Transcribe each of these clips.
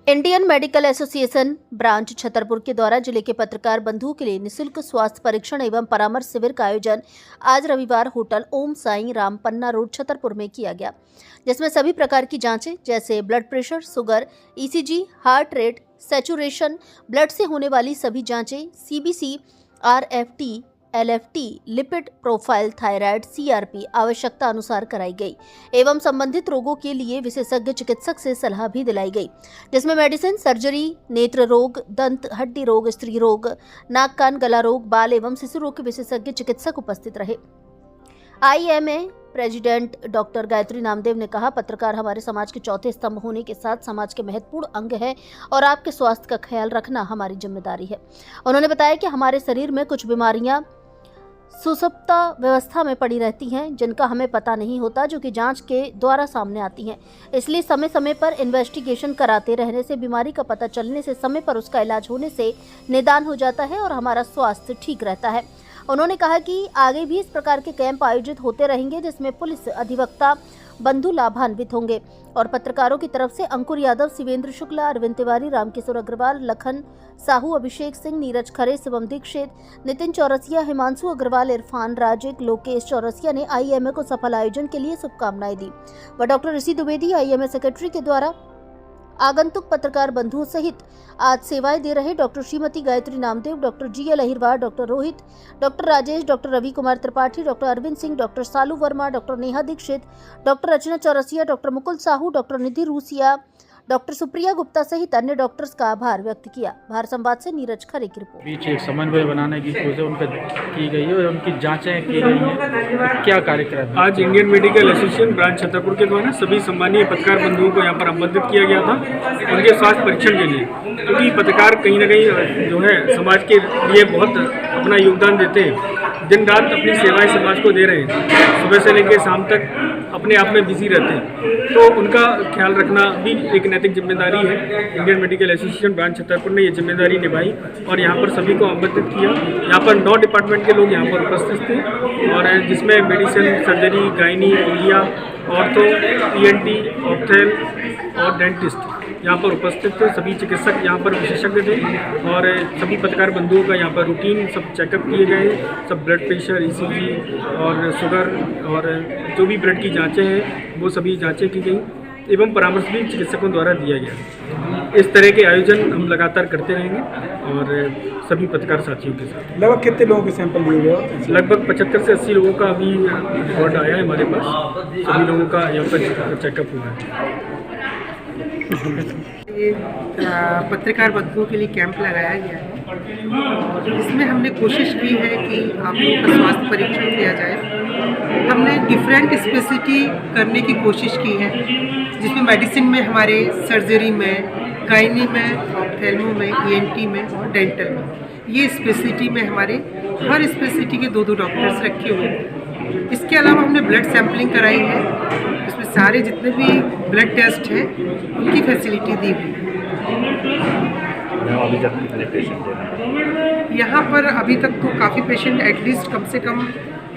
Indian medical association branch Chhatarpur के द्वारा जिले के पत्रकार बंधुओं के लिए निःशुल्क स्वास्थ्य परीक्षण एवं परामर्श शिविर का आयोजन आज रविवार होटल ओम साई राम पन्ना रोड छतरपुर में किया गया, जिसमें सभी प्रकार की जांचें जैसे blood pressure, sugar, ECG, heart rate, saturation, blood से होने वाली सभी जांचें, CBC, RFT, LFT, lipid profile, thyroid, CRP आवश्यकता अनुसार कराई गई एवं संबंधित रोगों के लिए विशेषज्ञ चिकित्सक से सलाह भी दिलाई गई, जिसमें मेडिसिन, सर्जरी, नेत्र रोग, दंत हड्डी रोग, स्त्री रोग, नाक कान गला रोग, बाल एवं शिशु रोग के विशेषज्ञ चिकित्सक उपस्थित रहे। IMA president doctor Gayatri Namdev ने कहा, पत्रकार हमारे समाज के चौथे स्तंभ होने के साथ समाज के महत्वपूर्ण अंग है और आपके स्वास्थ्य का ख्याल रखना हमारी जिम्मेदारी है। उन्होंने बताया कि हमारे शरीर में कुछ बीमारियां सुसुप्त व्यवस्था में पड़ी रहती हैं, जिनका हमें पता नहीं होता, जो कि जांच के द्वारा सामने आती हैं। इसलिए समय समय पर इन्वेस्टिगेशन कराते रहने से, बीमारी का पता चलने से, समय पर उसका इलाज होने से निदान हो जाता है और हमारा स्वास्थ्य ठीक रहता है। उन्होंने कहा कि आगे भी इस प्रकार के कैंप आयोजित होते रहेंगे, जिसमें पुलिस अधिवक्ता बंधु लाभान्वित होंगे और पत्रकारों की तरफ से अंकुर यादव, शिवेंद्र शुक्ला, अरविंद तिवारी, रामकिशोर अग्रवाल, लखन साहू, अभिषेक सिंह, नीरज खरे, शिवम दीक्षित, नितिन चौरसिया, हिमांशु अग्रवाल, इरफान राजिक, लोकेश चौरसिया ने आईएमए को सफल आयोजन के लिए शुभकामनाएं दी व डॉक्टर ऋषि द्विवेदी, आईएमए सेक्रेटरी के द्वारा आगंतुक पत्रकार बंधुओं सहित आज सेवाएं दे रहे doctor Shrimati Gayatri Namdev, doctor GL Ahirwar, doctor Rohit, doctor Rajesh, doctor Ravi Kumar Tripathi, doctor Arvind Singh, doctor Salu Verma, doctor Neha Dixit, doctor Rachna Chaurasia, doctor Mukul Sahu, doctor Nidhi Rusia, doctor Supriya Gupta सहित अन्य डॉक्टर्स का आभार व्यक्त किया। भारत संवाद से नीरज खरे की रिपोर्ट। बीच एक समन्वय बनाने की कोशिश उनका की गई है और उनकी जांचें की गई हैं। क्या कार्यक्रम है? आज Indian medical association branch Chhatarpur के द्वारा सभी सम्मानीय पत्रकार बंधुओं को यहाँ पर आमंत्रित किया गया था उनके स्वास्थ्य परीक्षण के लिए, क्योंकि पत्रकार कहीं ना कहीं जो है समाज के लिए बहुत अपना योगदान देते हैं, दिन रात अपनी सेवाएं समाज को दे रहे हैं, सुबह से लेकर शाम तक अपने आप में बिजी रहते हैं, तो उनका ख्याल रखना भी एक नैतिक जिम्मेदारी है। Indian medical association branch Chhatarpur ने ये जिम्मेदारी निभाई और यहाँ पर सभी को आमंत्रित किया। यहाँ पर 9 डिपार्टमेंट के लोग यहाँ पर उपस्थित थे और जिसमें medicine, surgery, gynae, India, ortho, ENT, ऑप्थेल और डेंटिस्ट यहाँ पर उपस्थित थे। सभी चिकित्सक यहाँ पर विशेषज्ञ थे और सभी पत्रकार बंधुओं का यहाँ पर रूटीन सब चेकअप किए गए, सब ब्लड प्रेशर, ईसीजी और शुगर और जो भी ब्लड की जांचें हैं वो सभी जांचें की गई एवं परामर्श भी चिकित्सकों द्वारा दिया गया। इस तरह के आयोजन हम लगातार करते रहेंगे और सभी पत्रकार साथियों के साथ। लगभग कितने लोगों के सैंपल लिए गए? लगभग 75 से 80 लोगों का अभी रिकॉर्ड आया है हमारे पास। सभी लोगों का यहाँ पर चेकअप हुआ है। ये पत्रकार बंधुओं के लिए कैंप लगाया गया है और इसमें हमने कोशिश की है कि आप लोगों का स्वास्थ्य परीक्षण किया जाए। हमने डिफरेंट स्पेसिलिटी करने की कोशिश की है, जिसमें मेडिसिन में हमारे सर्जरी में, गायनी में, ऑप्थेल्मो में, ईएनटी में और डेंटल में, ये स्पेसिलिटी में हमारे हर स्पेसिलिटी के 2-2 डॉक्टर्स रखे हुए हैं। इसके अलावा हमने ब्लड सैंपलिंग कराई है, इसमें सारे जितने भी ब्लड टेस्ट हैं उनकी फैसिलिटी दी हुई है। यहाँ पर अभी तक तो काफ़ी पेशेंट, एटलीस्ट कम से कम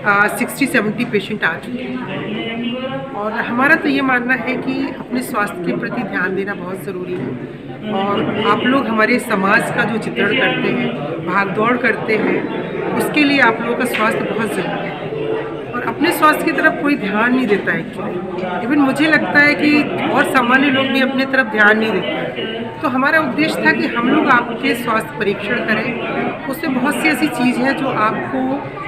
60-70 पेशेंट आ चुके हैं और हमारा तो ये मानना है कि अपने स्वास्थ्य के प्रति ध्यान देना बहुत ज़रूरी है और आप लोग हमारे समाज का जो चित्रण करते हैं, भागदौड़ करते हैं, उसके लिए आप लोगों का स्वास्थ्य बहुत ज़रूरी है और अपने स्वास्थ्य की तरफ कोई ध्यान नहीं देता है। इवन मुझे लगता है कि और सामान्य लोग भी अपने तरफ ध्यान नहीं देते हैं। तो हमारा उद्देश्य था कि हम लोग आपके स्वास्थ्य परीक्षण करें। उसमें बहुत सी ऐसी चीज़ है जो आपको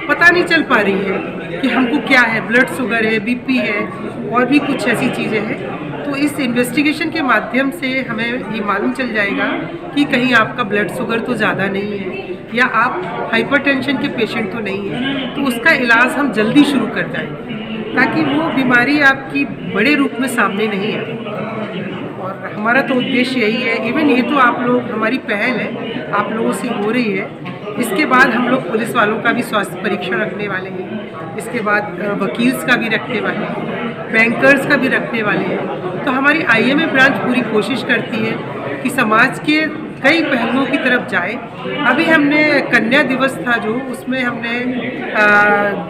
पता नहीं चल पा रही है कि हमको क्या है, ब्लड शुगर है, बीपी है और भी कुछ ऐसी चीज़ें हैं। तो इस इन्वेस्टिगेशन के माध्यम से हमें ये मालूम चल जाएगा कि कहीं आपका ब्लड शुगर तो ज़्यादा नहीं है या आप हाइपरटेंशन के पेशेंट तो नहीं हैं, तो उसका इलाज हम जल्दी शुरू कर जाएंगे ताकि वो बीमारी आपकी बड़े रूप में सामने नहीं आए। और हमारा तो उद्देश्य यही है। इवन ये तो आप लोग, हमारी पहल है, आप लोगों से हो रही है। इसके बाद हम लोग पुलिस वालों का भी स्वास्थ्य परीक्षण रखने वाले हैं, इसके बाद वकील्स का भी रखने वाले हैं, बैंकर्स का भी रखने वाले हैं। तो हमारी आईएमए ब्रांच पूरी कोशिश करती है कि समाज के कई पहलुओं की तरफ जाए। अभी हमने कन्या दिवस था जो, उसमें हमने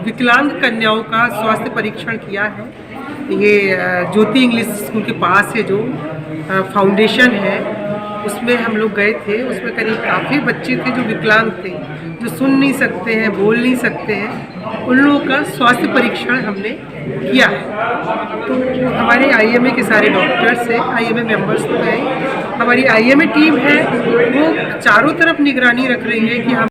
विकलांग कन्याओं का स्वास्थ्य परीक्षण किया है। ये ज्योति इंग्लिश स्कूल के पास है जो फाउंडेशन है, उसमें हम लोग गए थे। उसमें करीब काफ़ी बच्चे थे जो विकलांग थे, जो सुन नहीं सकते हैं, बोल नहीं सकते हैं। उन लोगों का स्वास्थ्य परीक्षण हमने किया है। तो हमारे IMA के सारे डॉक्टर्स हैं, IMA मेंबर्स तो हैं, हमारी IMA टीम है, वो चारों तरफ निगरानी रख रही है कि हम